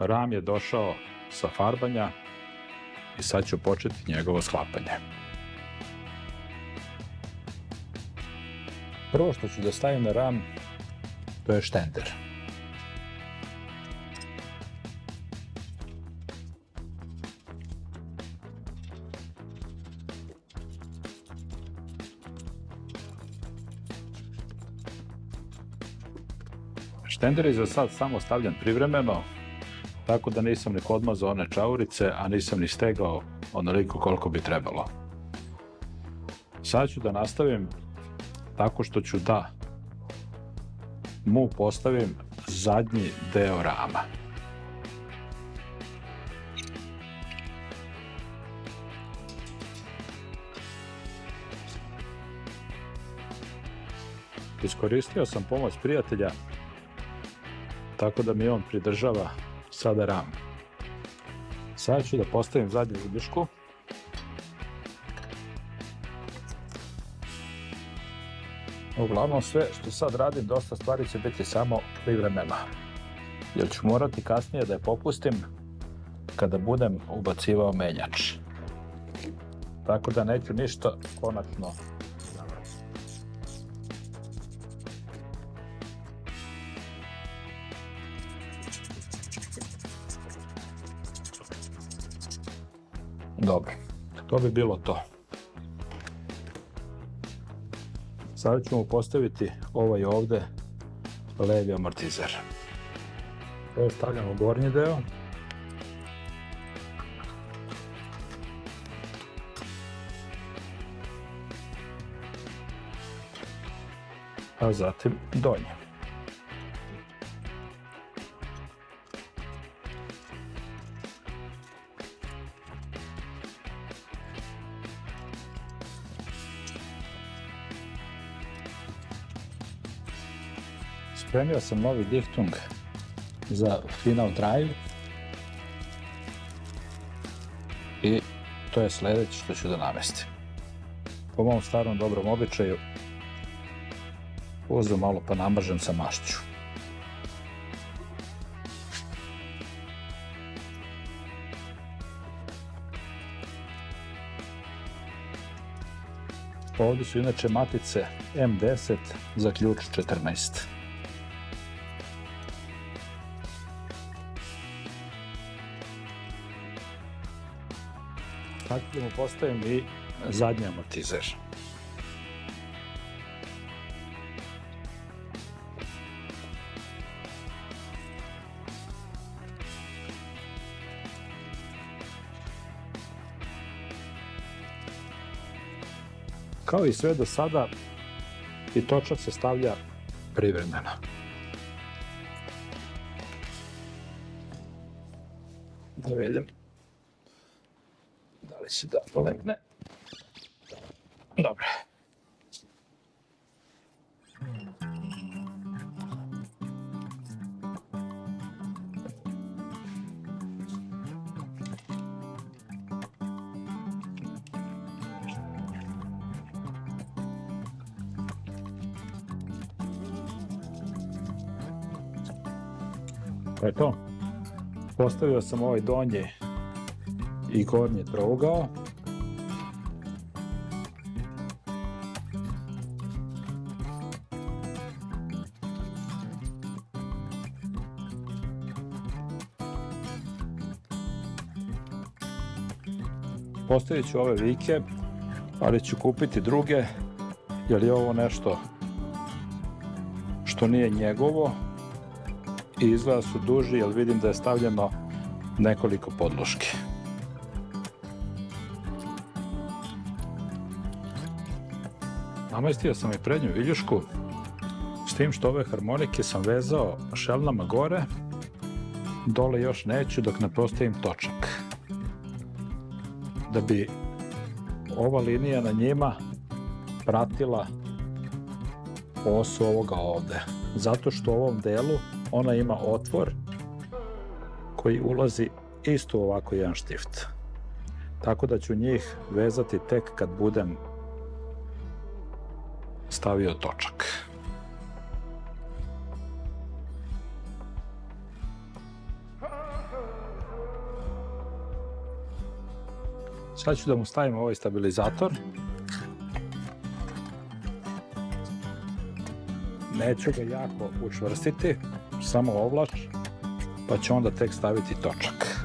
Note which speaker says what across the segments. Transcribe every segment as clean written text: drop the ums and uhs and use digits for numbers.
Speaker 1: ram je došao sa farbanja i sad ću početi njegovo sklapanje. Prvo što ću da stavim na ram, to je štender. Štender je za sad samo stavljen privremeno, tako da nisam ni podmazao one čaurice, a nisam ni stegao onoliko koliko bi trebalo. Sad ću da nastavim tako što ću da mu postavim zadnji deo rama. Iskoristio sam pomoć prijatelja, tako da mi on pridržava sada ram. Sad ću da postavim zadnju viljušku. Uglavnom sve što sad radim, dosta stvari će biti samo privremeno, jer ću morati kasnije da je popustim kada budem ubacivao menjač. Tako da neću ništa konačno završiti. Dobro, to bi bilo to. Sada ćemo postaviti ovaj ovde levi amortizer. Ovo stavljamo u gornji deo. A zatim donji. Spremio sam novi diftung za final drive i to je sledeće što ću da namestim. Po mom starom dobrom običaju uzem malo pa namažem sa mašću. Ovdje su inače matice M10 za ključ 14. Tako da mu postavim i zadnji amortizer. Kao i sve do sada, i točak se stavlja privremeno. Da vidim da li će da legne. Dobro. To je to. Postavio sam ovaj donji i gornji trougao. Postavit ću ove vike, ali ću kupiti druge, jer je ovo nešto što nije njegovo i izgleda su duži, jer vidim da je stavljeno nekoliko podloški. Namestio sam i prednju viljušku, s tim što ove harmonike sam vezao šelnama gore, dole još neću dok ne postavim točak. Da bi ova linija na njima pratila osu ovoga ovde. Zato što u ovom delu ona ima otvor koji ulazi isto u ovako jedan štift. Tako da ću njih vezati tek kad budem stavio točak. Sad ću da mu stavim ovaj stabilizator. Neću ga jako učvrstiti, samo ovlač, pa ću onda tek staviti točak.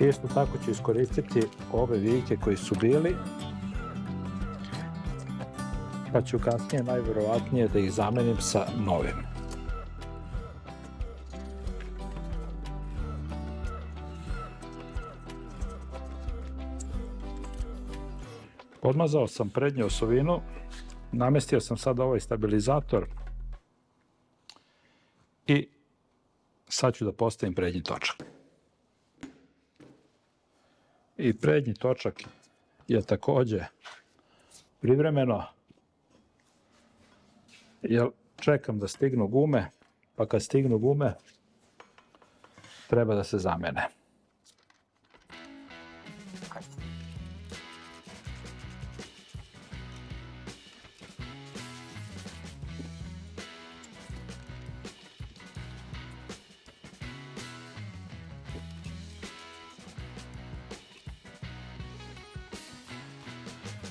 Speaker 1: Isto tako ću iskoristiti ove vijke koji su bili, pa ću kasnije najverovatnije da ih zamenim sa novim. Podmazao sam prednju osovinu, namestio sam sad ovaj stabilizator i sad ću da postavim prednji točak. I prednji točak je takođe privremeno, jer čekam da stignu gume, pa kad stignu gume treba da se zamene.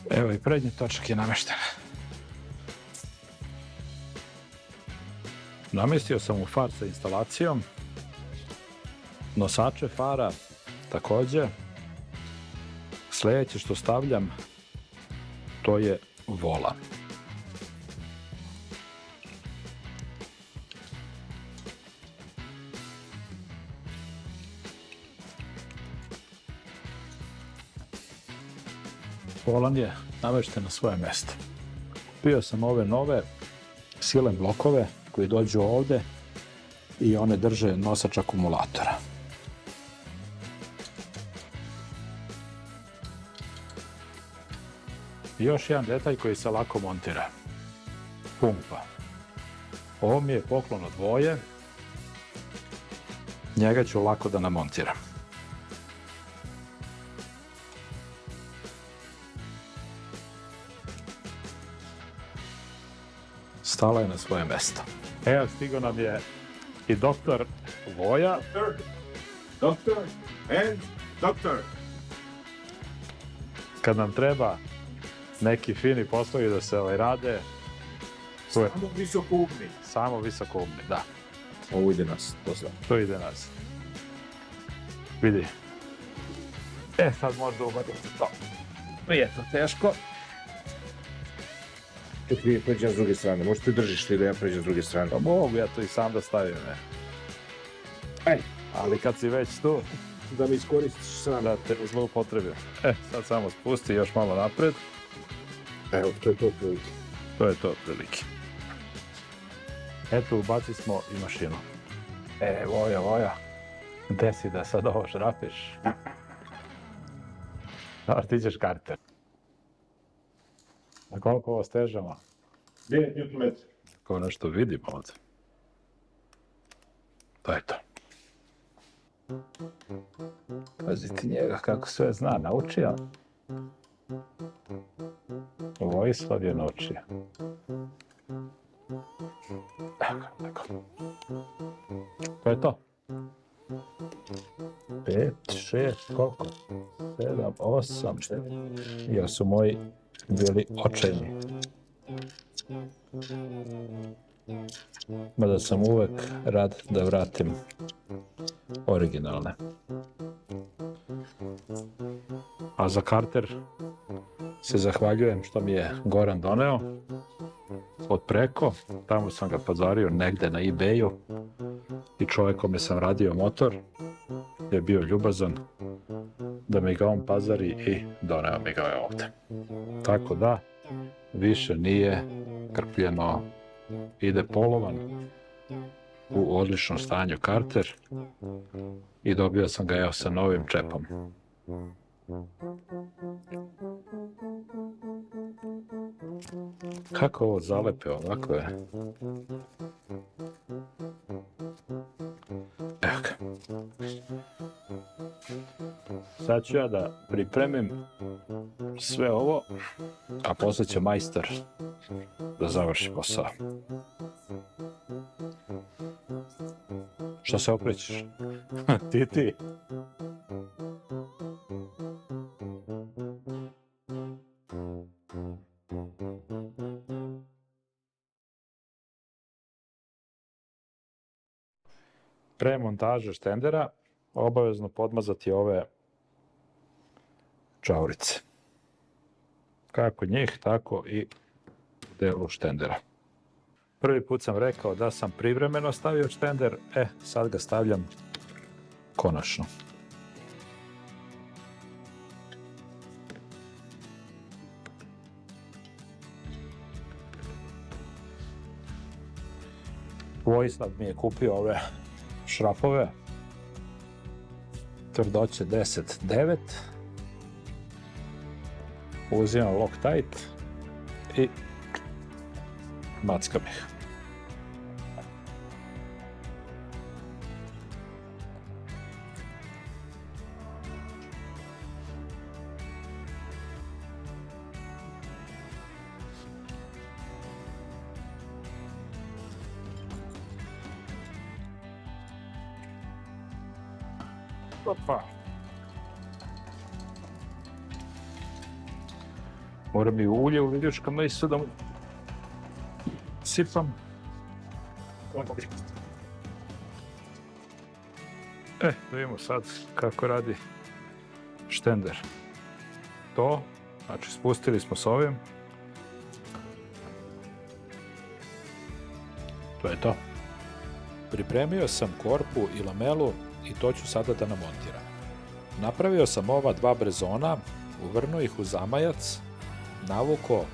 Speaker 1: Evo i prednji točak je namešten. Namestio sam u far sa instalacijom, nosače fara takođe. Sljedeće što stavljam, to je vola. Volan je namešten na svoje mesto. Kupio sam ove nove silen blokove koji dođu ovde i one drže nosač akumulatora. I još jedan detalj koji se lako montira. Pumpa. Ovo mi je poklon od Voje. Njega ću lako da namontiram. Stala je na svoje mesto. Evo, stigao nam je i doktor Voja.
Speaker 2: Doktor and doktor.
Speaker 1: Kad nam treba neki fini poslovi da se rade,
Speaker 2: Samo visokoumni.
Speaker 1: samo visokoumni, da.
Speaker 2: Ovo ide nas, to sve.
Speaker 1: To ide nas. Vidi. Sad možda ubatim to. Nije to teško.
Speaker 2: Čekaj, pređem s druge strane. Možeš ti držiš ti da ja pređem s druge strane.
Speaker 1: Pa mogu ja to i sam da stavim, ne.
Speaker 2: Aj,
Speaker 1: Ali kad si već tu,
Speaker 2: da mi iskoristiš sam.
Speaker 1: da te zloupotrebim. Sad samo spusti još malo napred.
Speaker 2: Evo, to je to prilike.
Speaker 1: To je to otprilike. Eto, ubaci smo i mašinu. Voja. Gde si da sad ovo šrapiš? Da, ti ćeš karter. Na koliko ovo stežemo?
Speaker 2: 9 Nm.
Speaker 1: Kao nešto vidimo ovdje. To je to. Pazi ti njega kako sve zna, naučio. Vojislav je naučio. Tako. To je to. 5, 6, koliko? 7, 8, jer su moji bili očajni. Mada sam uvek rad da vratim originalne. A za karter se zahvaljujem što mi je Goran doneo od preko. Tamo sam ga pazario negde na eBayu i čovjek kome sam radio motor je bio ljubazan da mi ga on pazari i doneo mi ga ovde. Tako da, više nije krpljeno, ide polovan u odličnom stanju karter i dobio sam ga evo sa novim čepom. Kako ovo zalepe, ovako je. Evo ga. Sad ću ja da pripremim sve ovo, a posle će majstor da završi posao. Što se okrećeš? Ti. montaže štendera obavezno podmazati ove čaurice. Kako njih, tako i u delu štendera. Prvi put sam rekao da sam privremeno stavio štender, sad ga stavljam konačno. Vojislav mi je kupio ove šrafove tvrdoće 10-9. Uzimam Loctite i mackam ih. Opa. Moram i ulje u viljuškama isto da mu sipam. Da vidimo sad kako radi štender. To, znači spustili smo s ovim. To je to. Pripremio sam korpu i lamelu i to ću sada da namontiram. Napravio sam ova dva brezona, uvrnuo ih u zamajac, navukao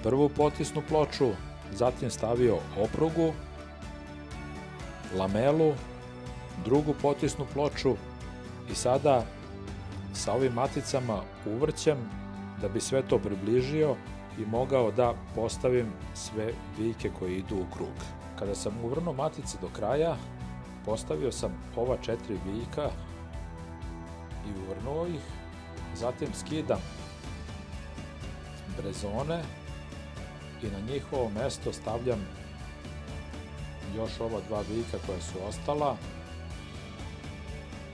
Speaker 1: prvu potisnu ploču, zatim stavio oprugu, lamelu, drugu potisnu ploču i sada sa ovim maticama uvrćem da bi sve to približio i mogao da postavim sve vijke koje idu u krug. Kada sam uvrnuo matice do kraja, postavio sam ova 4 vijka i uvrnuo ih, zatim skidam brezone i na njihovo mesto stavljam još ova 2 vijka koja su ostala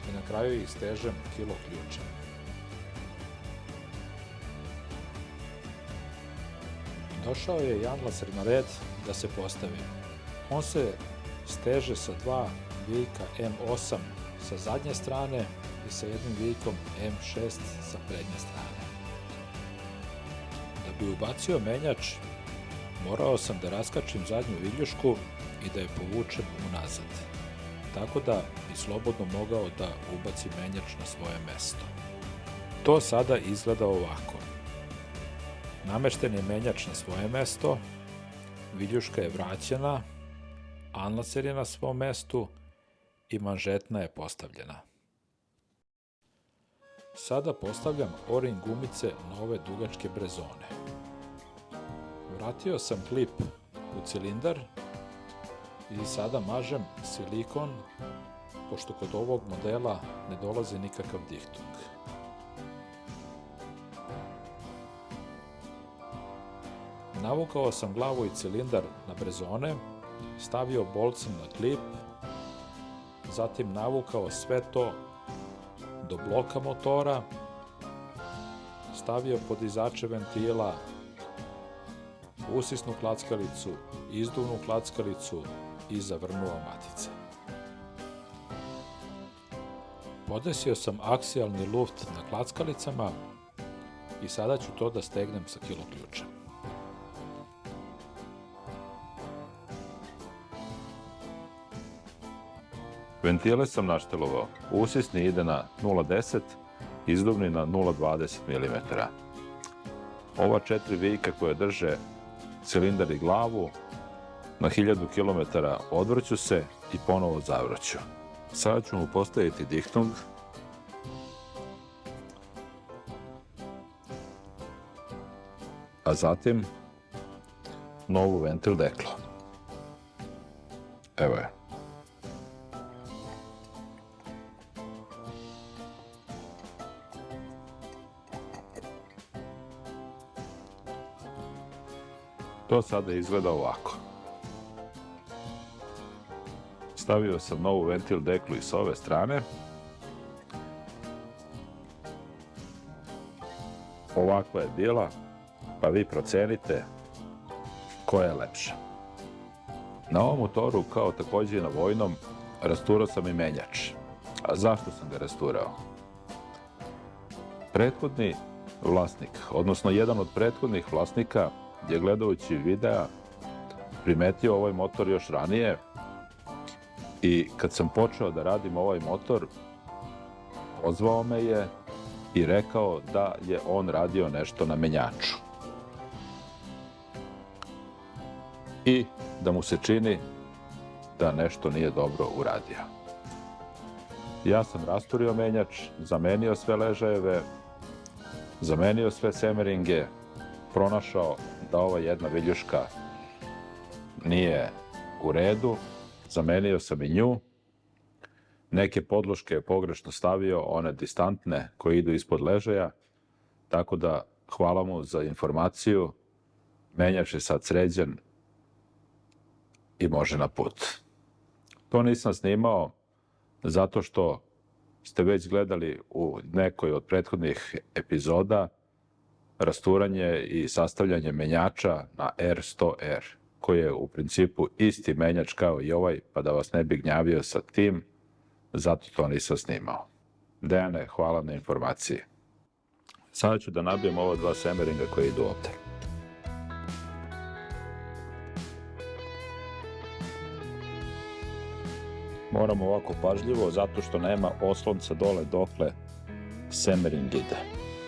Speaker 1: i na kraju ih stežem kilo ključem. Došao je janlaser na red da se postavi. On se steže sa 2 vijka M8 sa zadnje strane i sa jednim vijkom M6 sa prednje strane. Da bi ubacio menjač, morao sam da raskačim zadnju viljušku i da je povučem unazad, tako da bi slobodno mogao da ubaci menjač na svoje mesto. To sada izgleda ovako. Namešten je menjač na svoje mesto, viljuška je vraćena, anlaser je na svom mestu i manžetna je postavljena. Sada postavljam o-ring gumice na ove dugačke brezone. Vratio sam klip u cilindar i sada mažem silikon, pošto kod ovog modela ne dolazi nikakav dihtung. Navukao sam glavu i cilindar na brezone, stavio bolcem na klip, zatim navukao sve to do bloka motora, stavio podizače ventila, usisnu klackalicu, izduvnu klackalicu i zavrnuo matice. Podesio sam aksijalni luft na klackalicama i sada ću to da stegnem sa kilo ključem.
Speaker 3: Ventile sam naštelovao. Usisni ide na 0,10, izduvni na 0,20 mm. Ova 4 vijka koje drže cilindar i glavu na 1000 km odvrću se i ponovo zavrću. Sada ću mu postaviti dihtung. A zatim novu ventil deklo. Evo je. To sada izgleda ovako. Stavio sam novu ventil deklu i s ove strane. Ovakva je bila, pa vi procenite koja je lepša. Na ovom motoru, kao takođe i na vojnom, rasturao sam i menjač. A zašto sam ga rasturao? Prethodni vlasnik, odnosno jedan od prethodnih vlasnika je gledajući videa primetio ovaj motor još ranije i kad sam počeo da radim ovaj motor, pozvao me je i rekao da je on radio nešto na menjaču. I da mu se čini da nešto nije dobro uradio. Ja sam rasturio menjač, zamenio sve ležajeve, zamenio sve semeringe, pronašao da ova jedna viljuška nije u redu, zamenio sam i nju. Neke podloške je pogrešno stavio, one distantne koje idu ispod ležaja, tako da hvala mu za informaciju. Menjač je sad sređen i može na put. To nisam snimao zato što ste već gledali u nekoj od prethodnih epizoda rasturanje i sastavljanje menjača na R100R, koji je u principu isti menjač kao i ovaj, pa da vas ne bi gnjavio sa tim, zato to nisam snimao. Dejane, hvala na informaciji. Sada ću da nabijem ova dva semeringa koje idu ovde. Moram ovako pažljivo, zato što nema oslonca dole dokle semering ide.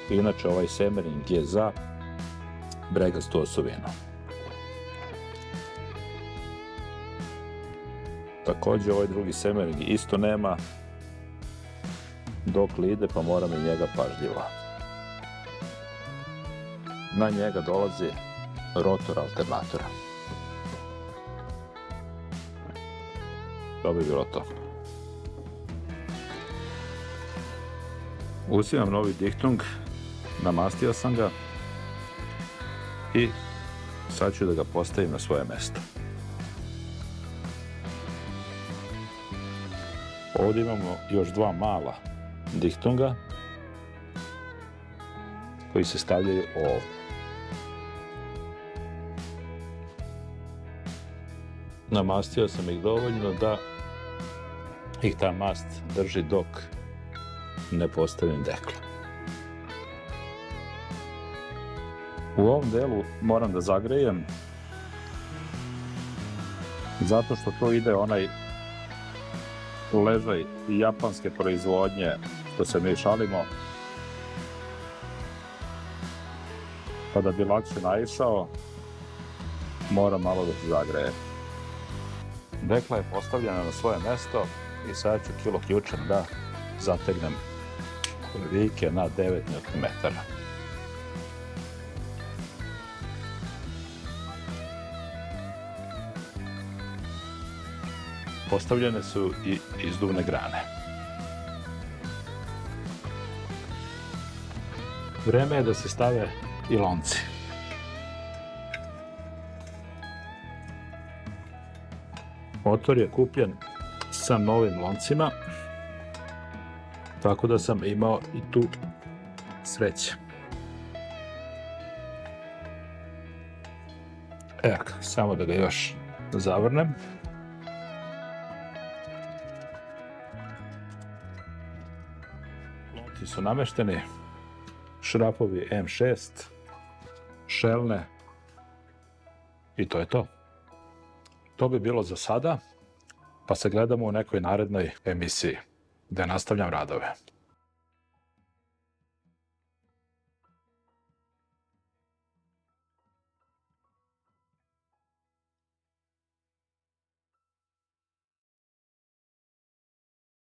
Speaker 3: Inače, ovaj semering je za bregastu osovinu. Također, ovaj drugi semering isto nema dokle ide, pa moram i njega pažljivo. Na njega dolazi rotor alternatora. To bi bilo to. Uzimam novi dihtung, namastio sam ga i sad ću da ga postavim na svoje mesto. Ovdje imamo još dva mala dihtunga koji se stavljaju ovdje. Namastio sam ih dovoljno da ih ta mast drži dok ne postavim deklo. U ovom delu moram da zagrejem zato što to ide onaj ležaj japanske proizvodnje što se mi šalimo, pa da bi lakše naišao moram malo da se zagrejem. Dekla je postavljena na svoje mesto i sad ću kilo ključem da zategnem vijke na 9 Nm. Postavljene su i izduvne grane. Vreme je da se stave i lonci. Motor je kupljen sa novim loncima, tako da sam imao i tu sreće. Evo, samo da ga još zavrnem. Lonci su namešteni, šrafovi M6, šelne i to je to. To bi bilo za sada, pa se gledamo u nekoj narednoj emisiji, gde nastavljam radove.